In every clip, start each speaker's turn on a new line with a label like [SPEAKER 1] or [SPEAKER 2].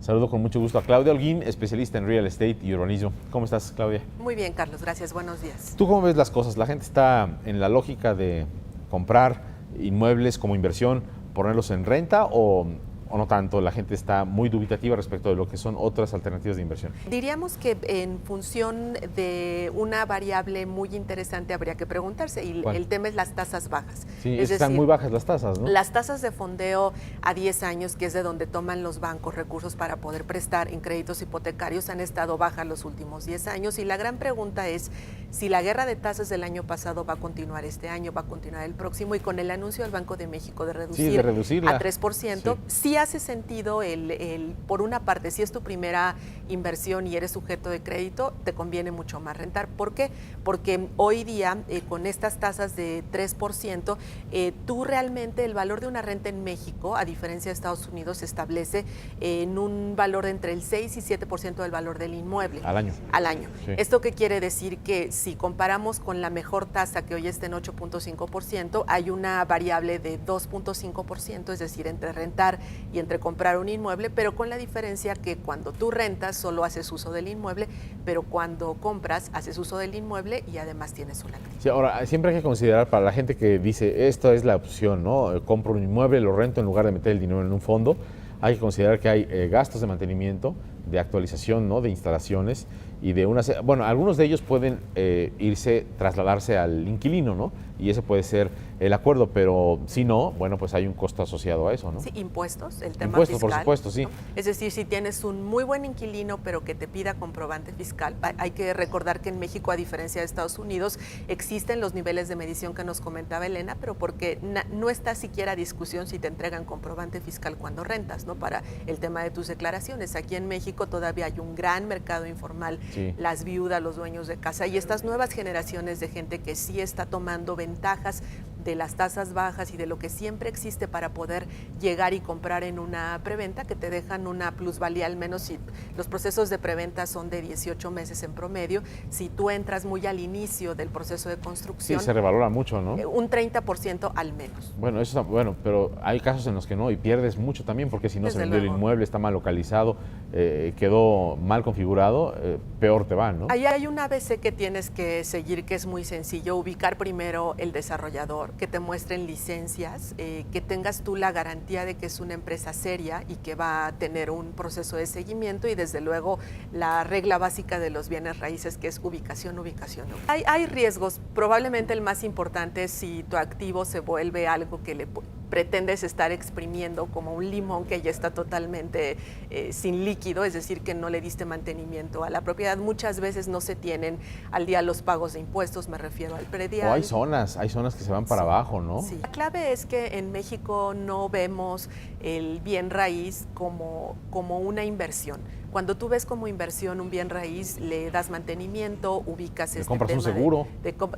[SPEAKER 1] Saludo con mucho gusto a Claudia Holguín, especialista en real estate y urbanismo. ¿Cómo estás, Claudia?
[SPEAKER 2] Muy bien, Carlos, gracias. Buenos días.
[SPEAKER 1] ¿Tú cómo ves las cosas? ¿La gente está en la lógica de comprar inmuebles como inversión, ponerlos en renta o no tanto? La gente está muy dubitativa respecto de lo que son otras alternativas de inversión.
[SPEAKER 2] Diríamos que en función de una variable muy interesante habría que preguntarse, y
[SPEAKER 1] ¿Cuál?
[SPEAKER 2] el tema es las tasas bajas.
[SPEAKER 1] Sí,
[SPEAKER 2] es
[SPEAKER 1] están
[SPEAKER 2] decir,
[SPEAKER 1] muy bajas las tasas, ¿no?
[SPEAKER 2] las tasas de fondeo a 10 años, que es de donde toman los bancos recursos para poder prestar en créditos hipotecarios, han estado bajas los últimos 10 años, y la gran pregunta es si la guerra de tasas del año pasado va a continuar este año, va a continuar el próximo, y con el anuncio del Banco de México de reducirla a 3%, sí hace sentido por una parte, si es tu primera inversión y eres sujeto de crédito, te conviene mucho más rentar. ¿Por qué? Porque hoy día, con estas tasas de 3%, tú realmente el valor de una renta en México, a diferencia de Estados Unidos, se establece en un valor entre el 6 y 7% del valor del inmueble.
[SPEAKER 1] Al año.
[SPEAKER 2] Al año.
[SPEAKER 1] Sí.
[SPEAKER 2] ¿Esto qué quiere decir? Que si comparamos con la mejor tasa, que hoy está en 8.5%, hay una variable de 2.5%, es decir, entre rentar y entre comprar un inmueble, pero con la diferencia que cuando tú rentas solo haces uso del inmueble, pero cuando compras haces uso del inmueble y además tienes una actividad.
[SPEAKER 1] Sí, ahora, siempre hay que considerar para la gente que dice, esta es la opción, ¿no? Compro un inmueble, lo rento en lugar de meter el dinero en un fondo. Hay que considerar que hay gastos de mantenimiento, de actualización, ¿no? De instalaciones y de bueno, algunos de ellos pueden trasladarse al inquilino, ¿no? Y ese puede ser el acuerdo, pero si no, bueno, pues hay un costo asociado a eso, ¿no?
[SPEAKER 2] Sí, impuestos, el tema
[SPEAKER 1] impuestos,
[SPEAKER 2] fiscal.
[SPEAKER 1] por supuesto, sí.
[SPEAKER 2] ¿No? Es decir, si tienes un muy buen inquilino, pero que te pida comprobante fiscal, hay que recordar que en México, a diferencia de Estados Unidos, existen los niveles de medición que nos comentaba Elena, pero porque no está siquiera a discusión si te entregan comprobante fiscal cuando rentas, ¿no? Para el tema de tus declaraciones. Aquí en México todavía hay un gran mercado informal,
[SPEAKER 1] sí.
[SPEAKER 2] Las viudas, los dueños de casa y estas nuevas generaciones de gente que sí está tomando ventajas de las tasas bajas y de lo que siempre existe para poder llegar y comprar en una preventa, que te dejan una plusvalía, al menos si los procesos de preventa son de 18 meses en promedio. Si tú entras muy al inicio del proceso de construcción,
[SPEAKER 1] sí, se revalora mucho, ¿no?
[SPEAKER 2] Un 30% al menos.
[SPEAKER 1] Bueno, eso está, bueno, pero hay casos en los que no, y pierdes mucho también, porque si no se vendió el inmueble, está mal localizado, quedó mal configurado, peor te va, ¿no?
[SPEAKER 2] Ahí hay un ABC que tienes que seguir, que es muy sencillo: ubicar primero el desarrollador, que te muestren licencias, que tengas tú la garantía de que es una empresa seria y que va a tener un proceso de seguimiento, y desde luego la regla básica de los bienes raíces, que es ubicación, ubicación. Hay riesgos, probablemente el más importante es si tu activo se vuelve algo que le pretendes estar exprimiendo, como un limón que ya está totalmente sin líquido, es decir, que no le diste mantenimiento a la propiedad. Muchas veces no se tienen al día los pagos de impuestos, me refiero al predial.
[SPEAKER 1] O hay zonas que se van para abajo, ¿no?
[SPEAKER 2] Sí. La clave es que en México no vemos el bien raíz como una inversión. Cuando tú ves como inversión un bien raíz, le das mantenimiento, ubicas
[SPEAKER 1] compras un seguro.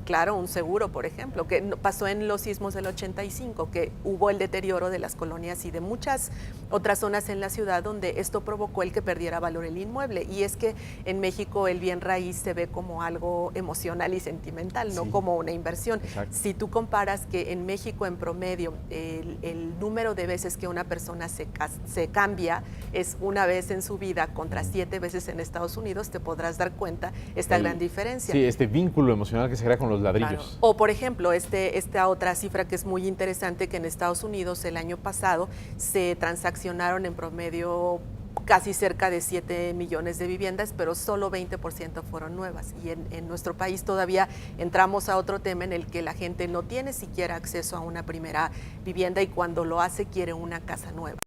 [SPEAKER 2] Claro, un seguro, por ejemplo, que pasó en los sismos del 85, que hubo el deterioro de las colonias y de muchas otras zonas en la ciudad, donde esto provocó el que perdiera valor el inmueble. Y es que en México el bien raíz se ve como algo emocional y sentimental, no como una inversión.
[SPEAKER 1] Exacto.
[SPEAKER 2] Si tú comparas que en México, en promedio, el número de veces que una persona se cambia es una vez en su vida, contra 7 veces en Estados Unidos, te podrás dar cuenta esta gran diferencia.
[SPEAKER 1] Sí, este vínculo emocional que se crea con los ladrillos.
[SPEAKER 2] Claro. O, por ejemplo, esta otra cifra que es muy interesante, que en Estados Unidos el año pasado se transaccionaron en promedio casi cerca de 7 millones de viviendas, pero solo 20% fueron nuevas. Y en nuestro país todavía entramos a otro tema en el que la gente no tiene siquiera acceso a una primera vivienda, y cuando lo hace quiere una casa nueva.